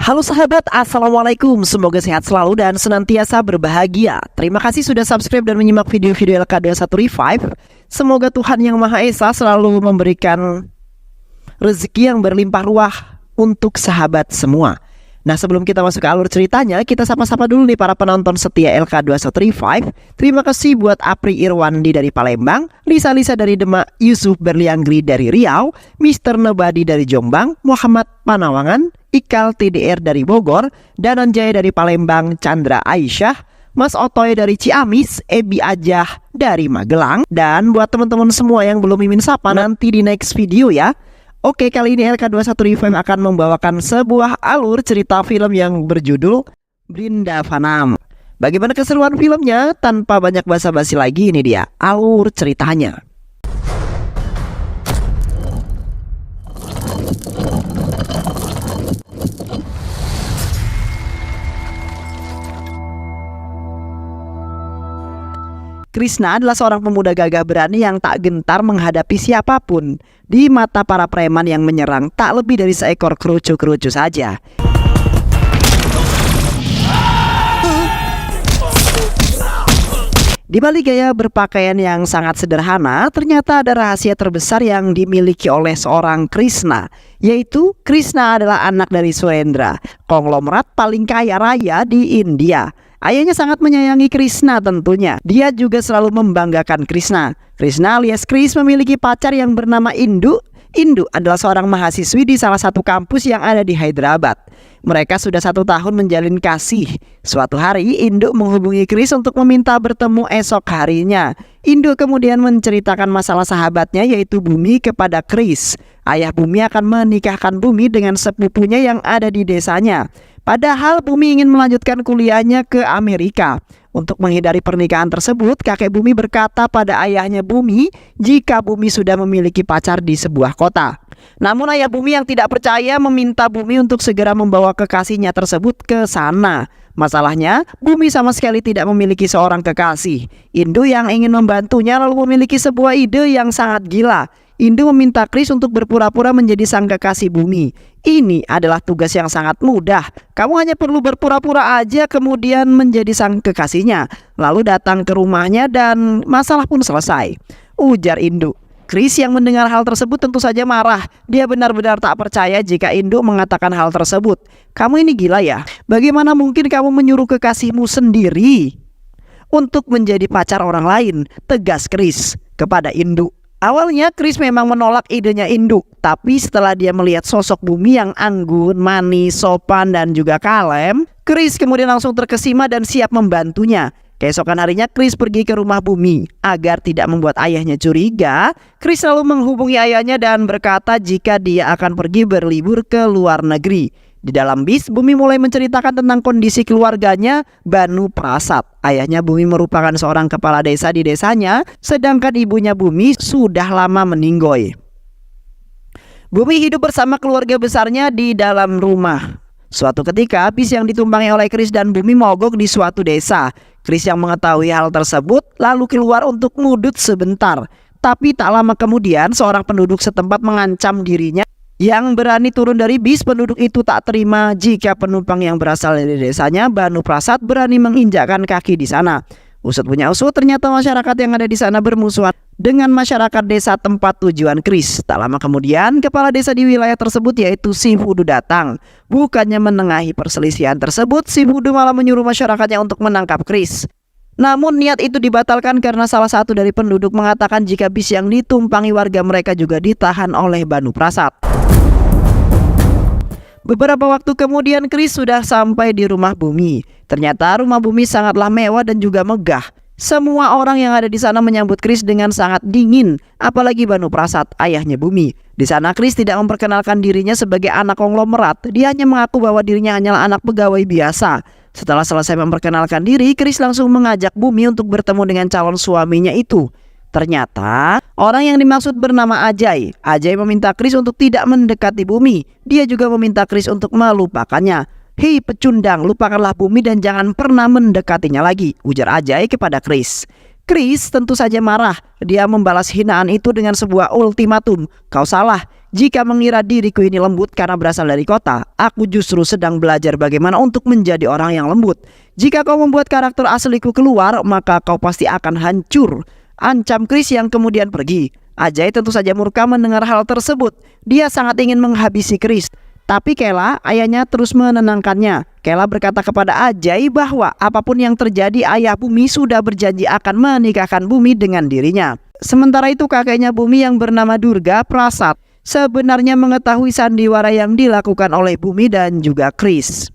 Halo sahabat, Assalamualaikum. Semoga sehat selalu dan senantiasa berbahagia. Terima kasih sudah subscribe dan menyimak video-video LK21 Revive. Semoga Tuhan Yang Maha Esa selalu memberikan rezeki yang berlimpah ruah untuk sahabat semua. Nah, sebelum kita masuk ke alur ceritanya, kita sapa-sapa dulu nih para penonton setia LK21 Revive. Terima kasih buat Apri Irwandi dari Palembang, Lisa dari Demak, Yusuf Berlianggri dari Riau, Mr. Nobody dari Jombang, Muhammad Panawangan, Ikal TDR dari Bogor, Danan Jaya dari Palembang, Chandra Aisyah, Mas Otoy dari Ciamis, Ebi Ajah dari Magelang. Dan buat teman-teman semua yang belum mimin sapa, nanti di next video ya. Oke, kali ini LK21 Revive akan membawakan sebuah alur cerita film yang berjudul Brindavanam. Bagaimana keseruan filmnya? Tanpa banyak basa-basi lagi, ini dia alur ceritanya. Krishna adalah seorang pemuda gagah berani yang tak gentar menghadapi siapapun. Di mata para preman yang menyerang tak lebih dari seekor kerucu-kerucu saja. Di balik gaya berpakaian yang sangat sederhana, ternyata ada rahasia terbesar yang dimiliki oleh seorang Krishna, yaitu Krishna adalah anak dari Surendra, konglomerat paling kaya raya di India. Ayahnya sangat menyayangi Krishna tentunya. Dia juga selalu membanggakan Krishna. Krishna alias Kris memiliki pacar yang bernama Indu. Indu adalah seorang mahasiswi di salah satu kampus yang ada di Hyderabad. Mereka sudah 1 tahun menjalin kasih. Suatu hari Indu menghubungi Kris untuk meminta bertemu esok harinya. Indu kemudian menceritakan masalah sahabatnya yaitu Bumi kepada Kris. Ayah Bumi akan menikahkan Bumi dengan sepupunya yang ada di desanya. Padahal Bumi ingin melanjutkan kuliahnya ke Amerika. Untuk menghindari pernikahan tersebut, kakek Bumi berkata pada ayahnya Bumi jika Bumi sudah memiliki pacar di sebuah kota. Namun ayah Bumi yang tidak percaya meminta Bumi untuk segera membawa kekasihnya tersebut ke sana. Masalahnya, Bumi sama sekali tidak memiliki seorang kekasih. Indu yang ingin membantunya lalu memiliki sebuah ide yang sangat gila. Indu meminta Kris untuk berpura-pura menjadi sang kekasih Bumi. Ini adalah tugas yang sangat mudah. Kamu hanya perlu berpura-pura aja kemudian menjadi sang kekasihnya. Lalu datang ke rumahnya dan masalah pun selesai, ujar Indu. Kris yang mendengar hal tersebut tentu saja marah. Dia benar-benar tak percaya jika Indu mengatakan hal tersebut. Kamu ini gila ya? Bagaimana mungkin kamu menyuruh kekasihmu sendiri untuk menjadi pacar orang lain? Tegas Kris kepada Indu. Awalnya Kris memang menolak idenya Indu, tapi setelah dia melihat sosok Bumi yang anggun, manis, sopan dan juga kalem, Kris kemudian langsung terkesima dan siap membantunya. Keesokan harinya Kris pergi ke rumah Bumi. Agar tidak membuat ayahnya curiga, Kris lalu menghubungi ayahnya dan berkata jika dia akan pergi berlibur ke luar negeri. Di dalam bis, Bumi mulai menceritakan tentang kondisi keluarganya, Banu Prasad. Ayahnya Bumi merupakan seorang kepala desa di desanya, sedangkan ibunya Bumi sudah lama meninggoy. Bumi hidup bersama keluarga besarnya di dalam rumah. Suatu ketika, bis yang ditumpangi oleh Kris dan Bumi mogok di suatu desa. Kris yang mengetahui hal tersebut lalu keluar untuk ngudut sebentar. Tapi tak lama kemudian, seorang penduduk setempat mengancam dirinya. Yang berani turun dari bis, penduduk itu tak terima jika penumpang yang berasal dari desanya, Banu Prasad, berani menginjakkan kaki di sana. Usut punya usut, ternyata masyarakat yang ada di sana bermusuhan dengan masyarakat desa tempat tujuan Kris. Tak lama kemudian, kepala desa di wilayah tersebut yaitu Si Fudu datang. Bukannya menengahi perselisihan tersebut, Si Fudu malah menyuruh masyarakatnya untuk menangkap Kris. Namun niat itu dibatalkan karena salah satu dari penduduk mengatakan jika bis yang ditumpangi warga mereka juga ditahan oleh Banu Prasad. Beberapa waktu kemudian Kris sudah sampai di rumah Bumi. Ternyata rumah Bumi sangatlah mewah dan juga megah. Semua orang yang ada di sana menyambut Kris dengan sangat dingin, apalagi Banu Prasad, ayahnya Bumi. Di sana Kris tidak memperkenalkan dirinya sebagai anak konglomerat. Dia hanya mengaku bahwa dirinya hanyalah anak pegawai biasa. Setelah selesai memperkenalkan diri, Kris langsung mengajak Bumi untuk bertemu dengan calon suaminya itu. Ternyata orang yang dimaksud bernama Ajay. Ajay meminta Kris untuk tidak mendekati Bumi. Dia juga meminta Kris untuk melupakannya. Hei pecundang, lupakanlah Bumi dan jangan pernah mendekatinya lagi, ujar Ajay kepada Kris. Kris tentu saja marah. Dia membalas hinaan itu dengan sebuah ultimatum. Kau salah, Jika mengira diriku ini lembut karena berasal dari kota, aku justru sedang belajar bagaimana untuk menjadi orang yang lembut. Jika kau membuat karakter asliku keluar, maka kau pasti akan hancur, ancam Chris yang kemudian pergi. Ajay tentu saja murka mendengar hal tersebut. Dia sangat ingin menghabisi Chris. Tapi Kela, ayahnya terus menenangkannya. Kela berkata kepada Ajay bahwa apapun yang terjadi, ayah Bumi sudah berjanji akan menikahkan Bumi dengan dirinya. Sementara itu kakeknya Bumi yang bernama Durga Prasad sebenarnya mengetahui sandiwara yang dilakukan oleh Bumi dan juga Chris.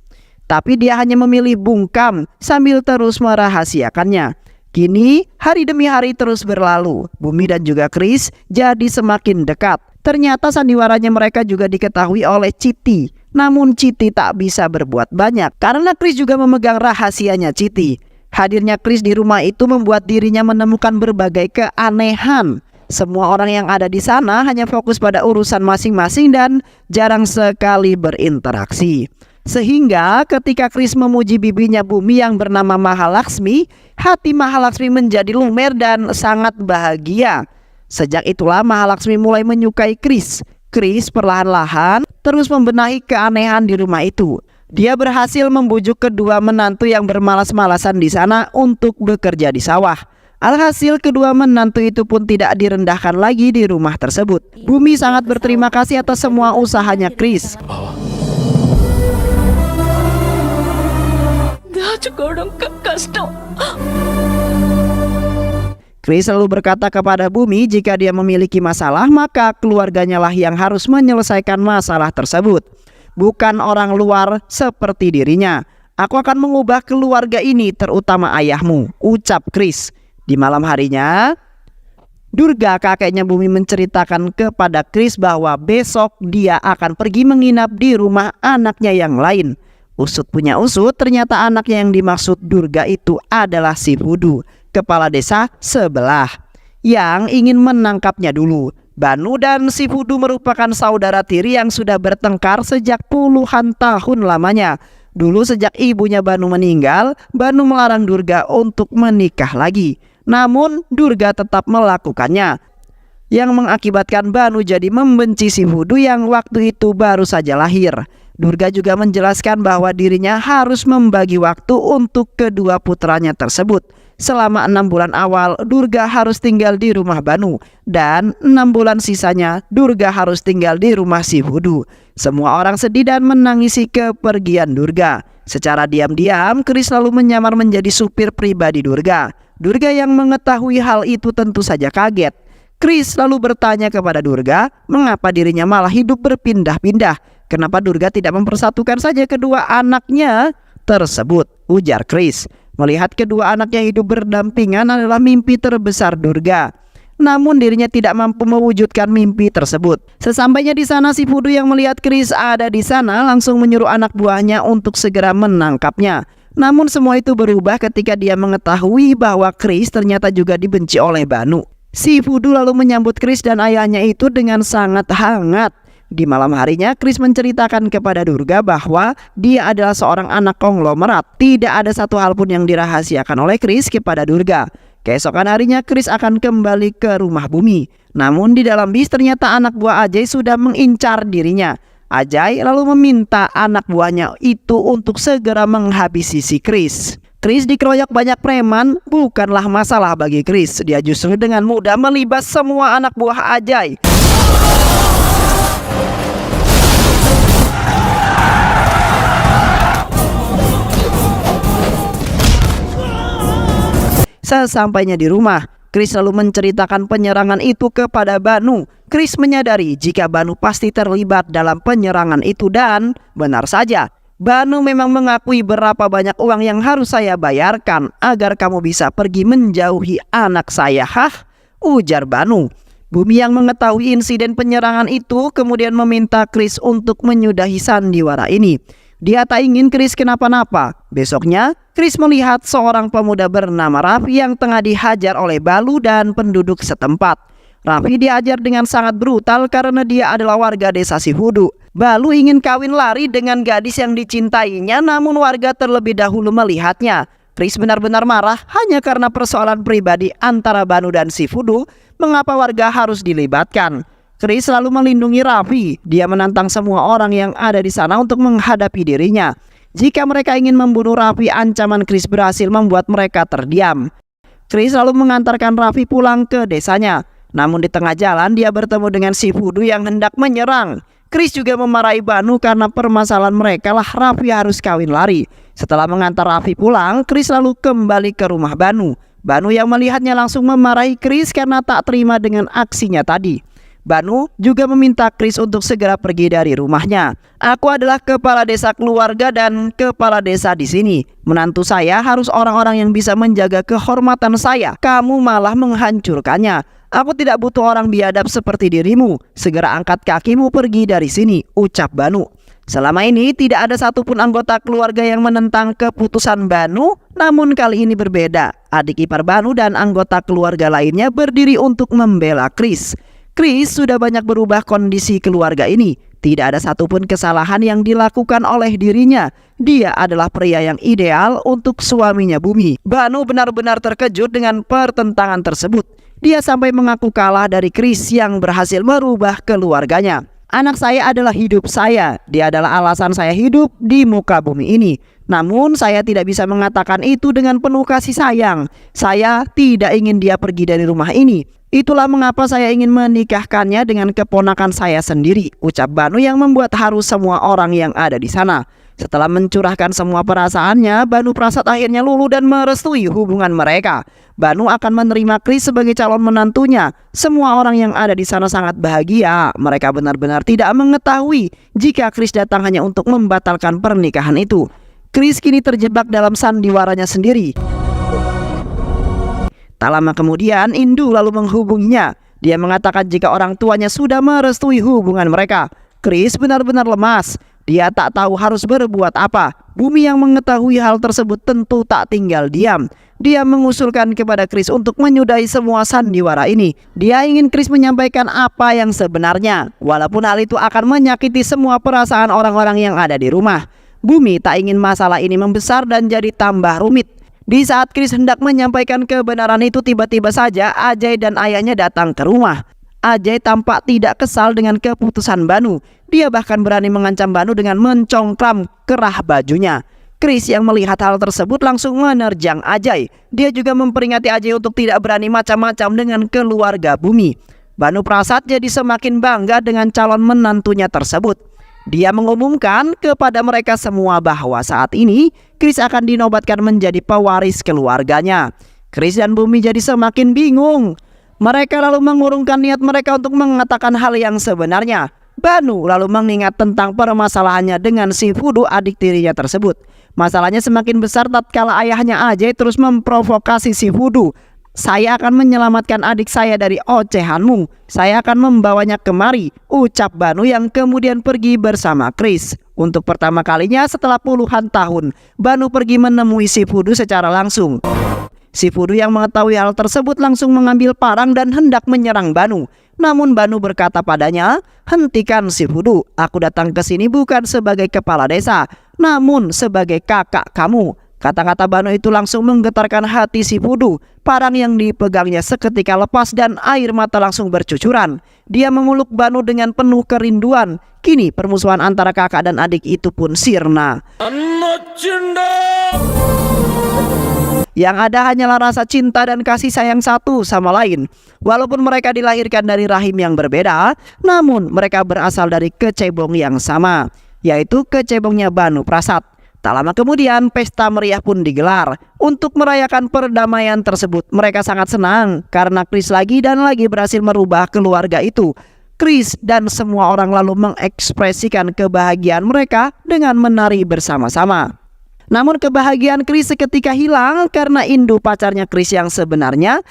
Tapi dia hanya memilih bungkam sambil terus merahasiakannya. Kini hari demi hari terus berlalu. Bumi dan juga Chris jadi semakin dekat. Ternyata sandiwaranya mereka juga diketahui oleh Chiti. Namun Chiti tak bisa berbuat banyak karena Chris juga memegang rahasianya Chiti. Hadirnya Chris di rumah itu membuat dirinya menemukan berbagai keanehan. Semua orang yang ada di sana hanya fokus pada urusan masing-masing dan jarang sekali berinteraksi. Sehingga ketika Chris memuji bibinya Bumi yang bernama Mahalaksmi, hati Mahalaksmi menjadi lumer dan sangat bahagia. Sejak itulah Mahalaksmi mulai menyukai Chris. Chris perlahan-lahan terus membenahi keanehan di rumah itu. Dia berhasil membujuk kedua menantu yang bermalas-malasan di sana untuk bekerja di sawah. Alhasil kedua menantu itu pun tidak direndahkan lagi di rumah tersebut. Bumi sangat berterima kasih atas semua usahanya Chris. Chris selalu berkata kepada Bumi jika dia memiliki masalah, maka keluarganya lah yang harus menyelesaikan masalah tersebut, bukan orang luar seperti dirinya. Aku akan mengubah keluarga ini, terutama ayahmu, ucap Chris. Di malam harinya, Durga kakeknya Bumi menceritakan kepada Chris bahwa besok dia akan pergi menginap di rumah anaknya yang lain. Usut punya usut, ternyata anaknya yang dimaksud Durga itu adalah si Fudu, kepala desa sebelah, yang ingin menangkapnya dulu. Banu dan si Fudu merupakan saudara tiri yang sudah bertengkar sejak puluhan tahun lamanya. Dulu sejak ibunya Banu meninggal, Banu melarang Durga untuk menikah lagi. Namun Durga tetap melakukannya, yang mengakibatkan Banu jadi membenci si Fudu yang waktu itu baru saja lahir. Durga juga menjelaskan bahwa dirinya harus membagi waktu untuk kedua putranya tersebut. Selama 6 bulan awal Durga harus tinggal di rumah Banu, dan 6 bulan sisanya Durga harus tinggal di rumah si Fudu. Semua orang sedih dan menangisi kepergian Durga. Secara diam-diam Chris selalu menyamar menjadi supir pribadi Durga. Durga yang mengetahui hal itu tentu saja kaget. Chris lalu bertanya kepada Durga mengapa dirinya malah hidup berpindah-pindah. Kenapa Durga tidak mempersatukan saja kedua anaknya tersebut, ujar Chris. Melihat kedua anaknya hidup berdampingan adalah mimpi terbesar Durga. Namun dirinya tidak mampu mewujudkan mimpi tersebut. Sesampainya di sana, si Fudu yang melihat Chris ada di sana langsung menyuruh anak buahnya untuk segera menangkapnya. Namun semua itu berubah ketika dia mengetahui bahwa Chris ternyata juga dibenci oleh Banu. Si Fudu lalu menyambut Chris dan ayahnya itu dengan sangat hangat. Di malam harinya Chris menceritakan kepada Durga bahwa dia adalah seorang anak konglomerat. Tidak ada satu hal pun yang dirahasiakan oleh Chris kepada Durga. Keesokan harinya Chris akan kembali ke rumah Bumi. Namun di dalam bis ternyata anak buah Ajay sudah mengincar dirinya. Ajay lalu meminta anak buahnya itu untuk segera menghabisi si Chris. Chris dikeroyok banyak preman bukanlah masalah bagi Chris. Dia justru dengan mudah melibas semua anak buah Ajay. Sesampainya di rumah, Chris lalu menceritakan penyerangan itu kepada Banu. Chris menyadari jika Banu pasti terlibat dalam penyerangan itu dan benar saja, Banu memang mengakui berapa banyak uang yang harus saya bayarkan agar kamu bisa pergi menjauhi anak saya. Hah? Ujar Banu. Bumi yang mengetahui insiden penyerangan itu kemudian meminta Chris untuk menyudahi sandiwara ini. Dia tak ingin Chris kenapa-napa. Besoknya, Chris melihat seorang pemuda bernama Raffi yang tengah dihajar oleh Balu dan penduduk setempat. Raffi diajar dengan sangat brutal karena dia adalah warga desa si Fudu. Balu ingin kawin lari dengan gadis yang dicintainya, namun warga terlebih dahulu melihatnya. Chris benar-benar marah hanya karena persoalan pribadi antara Banu dan si Fudu. Mengapa warga harus dilibatkan? Chris selalu melindungi Raffi. Dia menantang semua orang yang ada di sana untuk menghadapi dirinya. Jika mereka ingin membunuh Raffi, ancaman Chris berhasil membuat mereka terdiam. Chris selalu mengantarkan Raffi pulang ke desanya. Namun di tengah jalan dia bertemu dengan si Voodoo yang hendak menyerang. Chris juga memarahi Banu karena permasalahan mereka lah Raffi harus kawin lari. Setelah mengantar Raffi pulang, Chris lalu kembali ke rumah Banu. Banu yang melihatnya langsung memarahi Chris karena tak terima dengan aksinya tadi. Banu juga meminta Chris untuk segera pergi dari rumahnya. Aku adalah kepala desa keluarga dan kepala desa di sini. Menantu saya harus orang-orang yang bisa menjaga kehormatan saya. Kamu malah menghancurkannya. Aku tidak butuh orang biadab seperti dirimu. Segera angkat kakimu pergi dari sini, ucap Banu. Selama ini tidak ada satupun anggota keluarga yang menentang keputusan Banu, namun kali ini berbeda. Adik ipar Banu dan anggota keluarga lainnya berdiri untuk membela Chris. Chris sudah banyak berubah kondisi keluarga ini. Tidak ada satupun kesalahan yang dilakukan oleh dirinya. Dia adalah pria yang ideal untuk suaminya Bumi. Banu benar-benar terkejut dengan pertentangan tersebut. Dia sampai mengaku kalah dari Chris yang berhasil merubah keluarganya. Anak saya adalah hidup saya. Dia adalah alasan saya hidup di muka bumi ini. Namun saya tidak bisa mengatakan itu dengan penuh kasih sayang. Saya tidak ingin dia pergi dari rumah ini. Itulah mengapa saya ingin menikahkannya dengan keponakan saya sendiri, ucap Banu yang membuat haru semua orang yang ada di sana. Setelah mencurahkan semua perasaannya, Banu Prasad akhirnya luluh dan merestui hubungan mereka. Banu akan menerima Chris sebagai calon menantunya. Semua orang yang ada di sana sangat bahagia. Mereka benar-benar tidak mengetahui jika Chris datang hanya untuk membatalkan pernikahan itu. Chris kini terjebak dalam sandiwaranya sendiri. Tak lama kemudian, Indu lalu menghubunginya. Dia mengatakan jika orang tuanya sudah merestui hubungan mereka. Chris benar-benar lemas. Dia tak tahu harus berbuat apa. Bumi yang mengetahui hal tersebut tentu tak tinggal diam. Dia mengusulkan kepada Chris untuk menyudahi semua sandiwara ini. Dia ingin Chris menyampaikan apa yang sebenarnya, walaupun hal itu akan menyakiti semua perasaan orang-orang yang ada di rumah. Bumi tak ingin masalah ini membesar dan jadi tambah rumit. Di saat Chris hendak menyampaikan kebenaran itu, tiba-tiba saja Ajay dan ayahnya datang ke rumah. Ajay tampak tidak kesal dengan keputusan Banu. Dia bahkan berani mengancam Banu dengan mencongkram kerah bajunya. Chris yang melihat hal tersebut langsung menerjang Ajay. Dia juga memperingati Ajay untuk tidak berani macam-macam dengan keluarga Bumi. Banu Prasad jadi semakin bangga dengan calon menantunya tersebut. Dia mengumumkan kepada mereka semua bahwa saat ini Chris akan dinobatkan menjadi pewaris keluarganya. Chris dan Bumi jadi semakin bingung. Mereka lalu mengurungkan niat mereka untuk mengatakan hal yang sebenarnya. Banu lalu mengingat tentang permasalahannya dengan si Voodoo adik tirinya tersebut. Masalahnya semakin besar tatkala ayahnya Ajay terus memprovokasi si Voodoo. Saya akan menyelamatkan adik saya dari ocehanmu. Saya akan membawanya kemari, ucap Banu yang kemudian pergi bersama Chris. Untuk pertama kalinya setelah puluhan tahun, Banu pergi menemui si Voodoo secara langsung. Si Voodoo yang mengetahui hal tersebut langsung mengambil parang dan hendak menyerang Banu. Namun Banu berkata padanya, hentikan si Voodoo. Aku datang ke sini bukan sebagai kepala desa, namun sebagai kakak kamu. Kata-kata Banu itu langsung menggetarkan hati si Voodoo. Parang yang dipegangnya seketika lepas dan air mata langsung bercucuran. Dia memeluk Banu dengan penuh kerinduan. Kini permusuhan antara kakak dan adik itu pun sirna. Yang ada hanyalah rasa cinta dan kasih sayang satu sama lain. Walaupun mereka dilahirkan dari rahim yang berbeda, namun mereka berasal dari kecebong yang sama, yaitu kecebongnya Banu Prasad. Tak lama kemudian pesta meriah pun digelar. Untuk merayakan perdamaian tersebut, mereka sangat senang karena Chris lagi dan lagi berhasil merubah keluarga itu. Chris dan semua orang lalu mengekspresikan kebahagiaan mereka dengan menari bersama-sama. Namun kebahagiaan Chris seketika hilang karena Indu, pacarnya Chris yang sebenarnya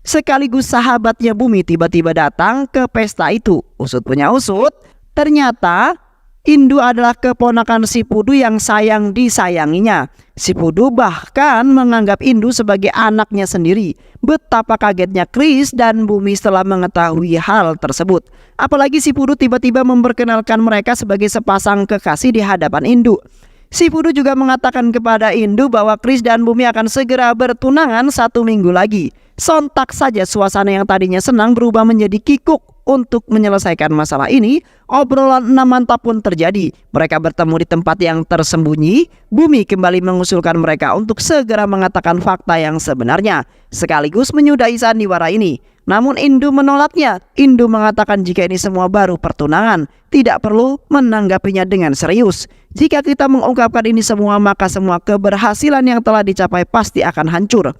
sekaligus sahabatnya Bumi, tiba-tiba datang ke pesta itu. Usut punya usut, ternyata Indu adalah keponakan si Voodoo yang sayang disayanginya. Si Voodoo bahkan menganggap Indu sebagai anaknya sendiri. Betapa kagetnya Chris dan Bumi setelah mengetahui hal tersebut. Apalagi si Voodoo tiba-tiba memperkenalkan mereka sebagai sepasang kekasih di hadapan Indu. Si Voodoo juga mengatakan kepada Indu bahwa Chris dan Bumi akan segera bertunangan 1 minggu lagi. Sontak saja suasana yang tadinya senang berubah menjadi kikuk. Untuk menyelesaikan masalah ini, obrolan 6 mata pun terjadi. Mereka bertemu di tempat yang tersembunyi. Bumi kembali mengusulkan mereka untuk segera mengatakan fakta yang sebenarnya, sekaligus menyudahi sandiwara ini. Namun Indu menolaknya. Indu mengatakan jika ini semua baru pertunangan, tidak perlu menanggapinya dengan serius. Jika kita mengungkapkan ini semua, maka semua keberhasilan yang telah dicapai pasti akan hancur.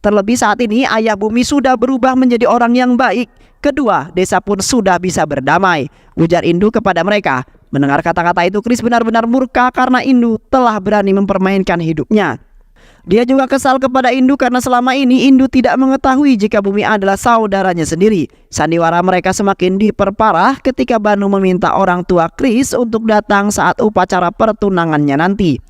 Terlebih saat ini ayah Bumi sudah berubah menjadi orang yang baik. Kedua, desa pun sudah bisa berdamai, ujar Indu kepada mereka. Mendengar kata-kata itu, Chris benar-benar murka karena Indu telah berani mempermainkan hidupnya. Dia juga kesal kepada Indu karena selama ini Indu tidak mengetahui jika Bumi adalah saudaranya sendiri. Sandiwara mereka semakin diperparah ketika Banu meminta orang tua Chris untuk datang saat upacara pertunangannya nanti.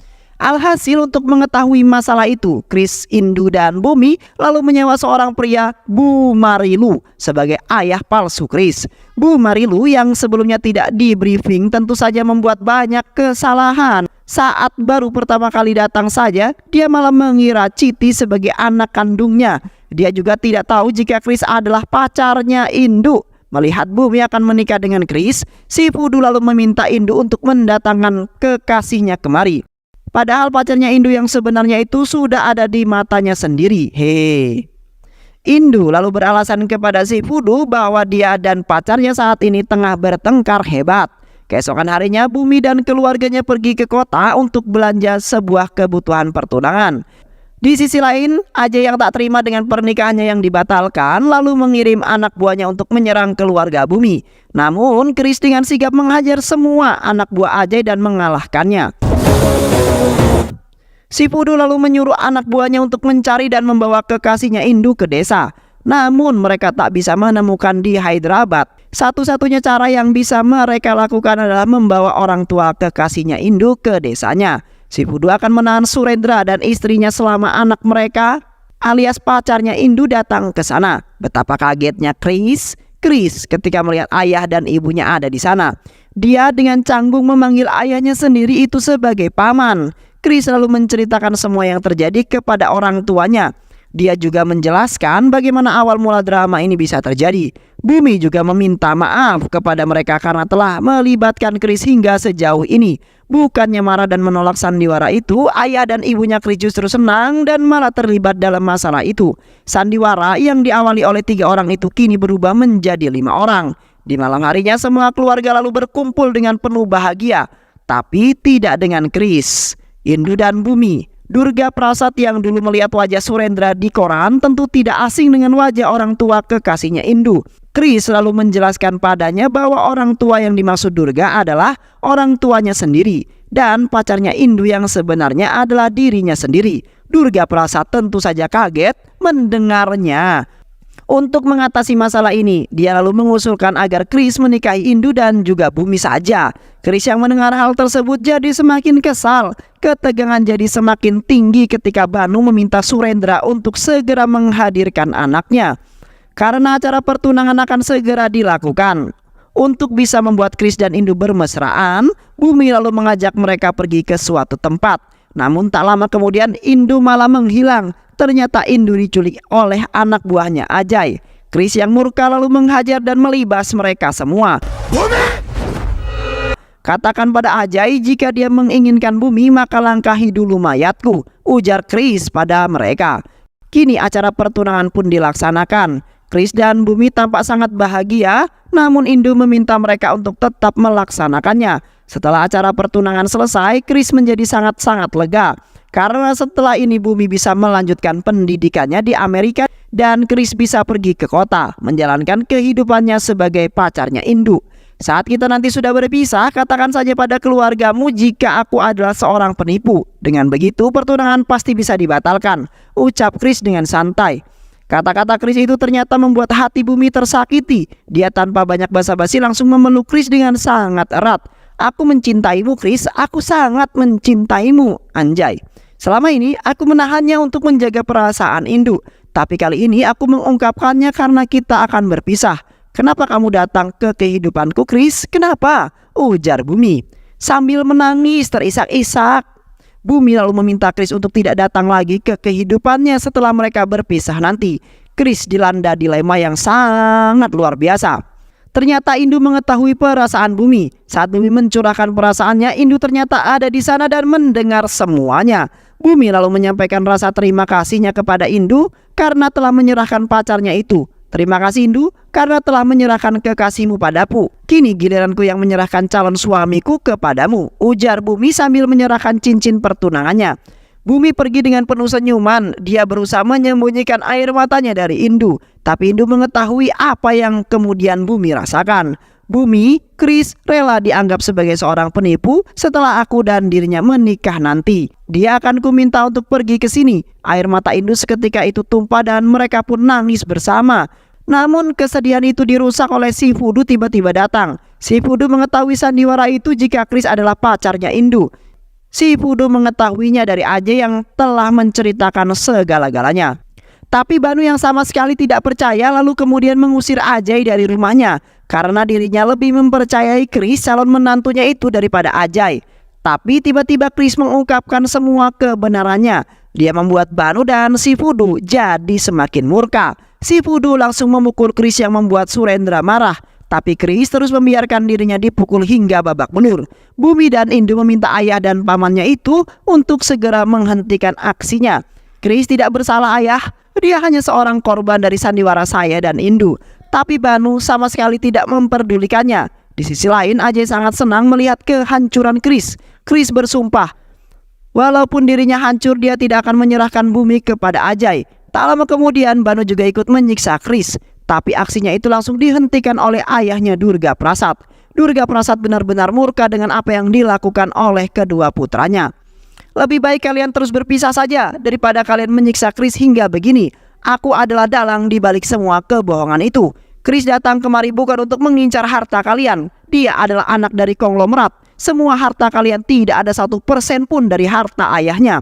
Alhasil untuk mengetahui masalah itu, Chris, Indu, dan Bumi lalu menyewa seorang pria, Bu Marilu, sebagai ayah palsu Chris. Bu Marilu yang sebelumnya tidak di briefing tentu saja membuat banyak kesalahan. Saat baru pertama kali datang saja, dia malah mengira Chiti sebagai anak kandungnya. Dia juga tidak tahu jika Chris adalah pacarnya Indu. Melihat Bumi akan menikah dengan Chris, si Fudu lalu meminta Indu untuk mendatangkan kekasihnya kemari. Padahal pacarnya Indu yang sebenarnya itu sudah ada di matanya sendiri. Indu lalu beralasan kepada si Fudu bahwa dia dan pacarnya saat ini tengah bertengkar hebat. Keesokan harinya Bumi dan keluarganya pergi ke kota untuk belanja sebuah kebutuhan pertunangan. Di sisi lain, Ajay yang tak terima dengan pernikahannya yang dibatalkan lalu mengirim anak buahnya untuk menyerang keluarga Bumi. Namun Chris dengan sigap menghajar semua anak buah Ajay dan mengalahkannya. Si Fudu lalu menyuruh anak buahnya untuk mencari dan membawa kekasihnya Indu ke desa. Namun mereka tak bisa menemukan di Hyderabad. Satu-satunya cara yang bisa mereka lakukan adalah membawa orang tua kekasihnya Indu ke desanya. Si Fudu akan menahan Surendra dan istrinya selama anak mereka alias pacarnya Indu datang ke sana. Betapa kagetnya Chris ketika melihat ayah dan ibunya ada di sana. Dia dengan canggung memanggil ayahnya sendiri itu sebagai paman. Chris lalu menceritakan semua yang terjadi kepada orang tuanya. Dia juga menjelaskan bagaimana awal mula drama ini bisa terjadi. Bumi juga meminta maaf kepada mereka karena telah melibatkan Chris hingga sejauh ini. Bukannya marah dan menolak sandiwara itu, ayah dan ibunya Chris justru senang dan malah terlibat dalam masalah itu. Sandiwara yang diawali oleh 3 orang itu kini berubah menjadi 5 orang. Di malam harinya semua keluarga lalu berkumpul dengan penuh bahagia. Tapi tidak dengan Chris, Indu dan Bumi. Durga Prasad yang dulu melihat wajah Surendra di koran tentu tidak asing dengan wajah orang tua kekasihnya Indu. Chris selalu menjelaskan padanya bahwa orang tua yang dimaksud Durga adalah orang tuanya sendiri dan pacarnya Indu yang sebenarnya adalah dirinya sendiri. Durga Prasad tentu saja kaget mendengarnya. Untuk mengatasi masalah ini, dia lalu mengusulkan agar Chris menikahi Indu dan juga Bumi saja. Chris yang mendengar hal tersebut jadi semakin kesal. Ketegangan jadi semakin tinggi ketika Banu meminta Surendra untuk segera menghadirkan anaknya. Karena acara pertunangan akan segera dilakukan. Untuk bisa membuat Chris dan Indu bermesraan, Bumi lalu mengajak mereka pergi ke suatu tempat. Namun tak lama kemudian Indu malah menghilang. Ternyata Indu diculik oleh anak buahnya Ajay. Chris yang murka lalu menghajar dan melibas mereka semua. Katakan pada Ajay jika dia menginginkan Bumi maka langkahi dulu mayatku, ujar Chris pada mereka. Kini acara pertunangan pun dilaksanakan. Chris dan Bumi tampak sangat bahagia, namun Indu meminta mereka untuk tetap melaksanakannya. Setelah acara pertunangan selesai, Chris menjadi sangat-sangat lega. Karena setelah ini Bumi bisa melanjutkan pendidikannya di Amerika dan Chris bisa pergi ke kota menjalankan kehidupannya sebagai pacarnya Indu. Saat kita nanti sudah berpisah, katakan saja pada keluargamu jika aku adalah seorang penipu. Dengan begitu pertunangan pasti bisa dibatalkan, ucap Chris dengan santai. Kata-kata Chris itu ternyata membuat hati Bumi tersakiti. Dia tanpa banyak basa-basi langsung memeluk Chris dengan sangat erat. Aku mencintaimu Chris, aku sangat mencintaimu, anjay. Selama ini aku menahannya untuk menjaga perasaan Indu. Tapi kali ini aku mengungkapkannya karena kita akan berpisah. Kenapa kamu datang ke kehidupanku Chris? Kenapa? Ujar Bumi sambil menangis terisak-isak. Bumi lalu meminta Chris untuk tidak datang lagi ke kehidupannya setelah mereka berpisah nanti. Chris dilanda dilema yang sangat luar biasa. Ternyata Indu mengetahui perasaan Bumi. Saat Bumi mencurahkan perasaannya, Indu ternyata ada di sana dan mendengar semuanya. Bumi lalu menyampaikan rasa terima kasihnya kepada Indu karena telah menyerahkan pacarnya itu. Terima kasih Indu karena telah menyerahkan kekasihmu padaku. Kini giliranku yang menyerahkan calon suamiku kepadamu, ujar Bumi sambil menyerahkan cincin pertunangannya. Bumi pergi dengan penuh senyuman. Dia berusaha menyembunyikan air matanya dari Indu. Tapi Indu mengetahui apa yang kemudian Bumi rasakan. Bumi, Chris rela dianggap sebagai seorang penipu setelah aku dan dirinya menikah nanti. Dia akan kuminta untuk pergi ke sini. Air mata Indu seketika itu tumpah dan mereka pun nangis bersama. Namun kesedihan itu dirusak oleh si Fudu tiba-tiba datang. Si Fudu mengetahui sandiwara itu jika Chris adalah pacarnya Indu. Si Fudu mengetahuinya dari Ajay yang telah menceritakan segala-galanya. Tapi Banu yang sama sekali tidak percaya lalu kemudian mengusir Ajay dari rumahnya karena dirinya lebih mempercayai Chris calon menantunya itu daripada Ajay. Tapi tiba-tiba Chris mengungkapkan semua kebenarannya. Dia membuat Banu dan si Fudu jadi semakin murka. Si Fudu langsung memukul Chris yang membuat Surendra marah. Tapi Chris terus membiarkan dirinya dipukul hingga babak belur. Bumi dan Indu meminta ayah dan pamannya itu untuk segera menghentikan aksinya. Chris tidak bersalah ayah, dia hanya seorang korban dari sandiwara saya dan Indu. Tapi Banu sama sekali tidak memperdulikannya. Di sisi lain Ajay sangat senang melihat kehancuran Chris. Chris bersumpah, walaupun dirinya hancur dia tidak akan menyerahkan Bumi kepada Ajay. Tak lama kemudian Banu juga ikut menyiksa Chris. Tapi aksinya itu langsung dihentikan oleh ayahnya Durga Prasad. Durga Prasad benar-benar murka dengan apa yang dilakukan oleh kedua putranya. Lebih baik kalian terus berpisah saja daripada kalian menyiksa Chris hingga begini. Aku adalah dalang di balik semua kebohongan itu. Chris datang kemari bukan untuk mengincar harta kalian. Dia adalah anak dari konglomerat. Semua harta kalian tidak ada 1% pun dari harta ayahnya.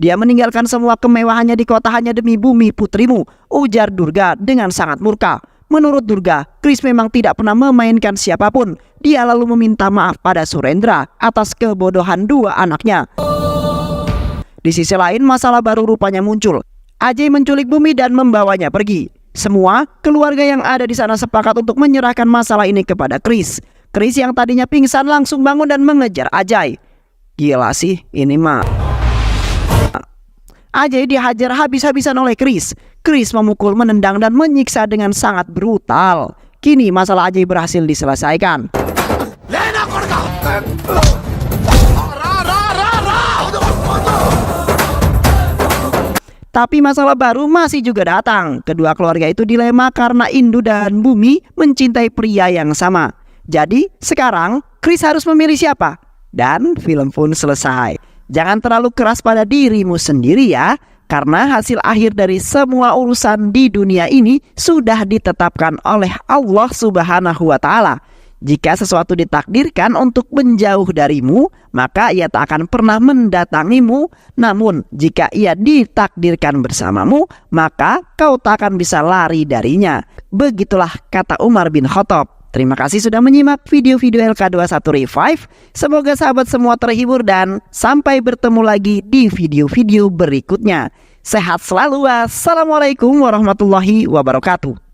Dia meninggalkan semua kemewahannya di kota hanya demi Bumi putrimu, ujar Durga dengan sangat murka. Menurut Durga, Chris memang tidak pernah memainkan siapapun. Dia lalu meminta maaf pada Surendra atas kebodohan dua anaknya. Di sisi lain, masalah baru rupanya muncul. Ajay menculik Bumi dan membawanya pergi. Semua keluarga yang ada di sana sepakat untuk menyerahkan masalah ini kepada Chris. Chris yang tadinya pingsan langsung bangun dan mengejar Ajay. Gila sih, ini mah. Ajay dihajar habis-habisan oleh Chris. Chris memukul, menendang dan menyiksa dengan sangat brutal. Kini masalah Ajay berhasil diselesaikan. Tapi masalah baru masih juga datang. Kedua keluarga itu dilema karena Indu dan Bumi mencintai pria yang sama. Jadi sekarang Chris harus memilih siapa? Dan film pun selesai. Jangan terlalu keras pada dirimu sendiri ya, karena hasil akhir dari semua urusan di dunia ini sudah ditetapkan oleh Allah Subhanahu wa Ta'ala. Jika sesuatu ditakdirkan untuk menjauh darimu, maka ia tak akan pernah mendatangimu. Namun jika ia ditakdirkan bersamamu, maka kau tak akan bisa lari darinya. Begitulah kata Umar bin Khattab. Terima kasih sudah menyimak video-video LK21 Revive. Semoga sahabat semua terhibur dan sampai bertemu lagi di video-video berikutnya. Sehat selalu. Wassalamualaikum warahmatullahi wabarakatuh.